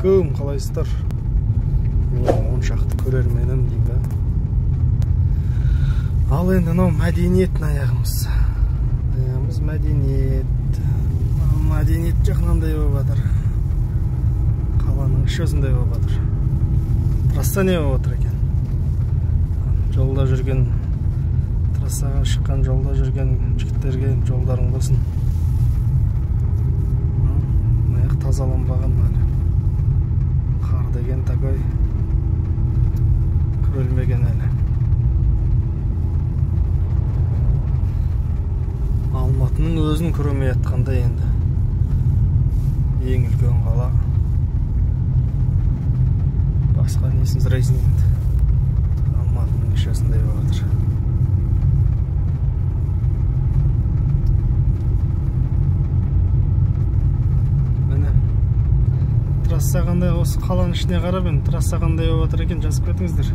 Ассалаумағалейкум, қалайсыздар? Мен 10 шақты көрерменім деймін. Ал енді мынау мәдениет аяғымыз. Аяғымыз мәдениет. Мәдениет жағынан болып жатыр. Қаланың ішінде болып жатыр. Трасса не болып жатыр екен? Жолда жүрген, трассаға шыққан жолда жүрген жігіттерге жолдарың болсын. Аяқ тазаланбаған әлі. Қар деген такой көрілмеген әлі. Алматының өзін көрмей жатқандай енді. Ең үлкен қала. Басқа несін сұрайсың енді. Алматының ішесінде болып жатыр. Трасса қандай, осы қаланың ішіне қарап енді трасса қандай болып жатыр екен, жазып кетіңіздер.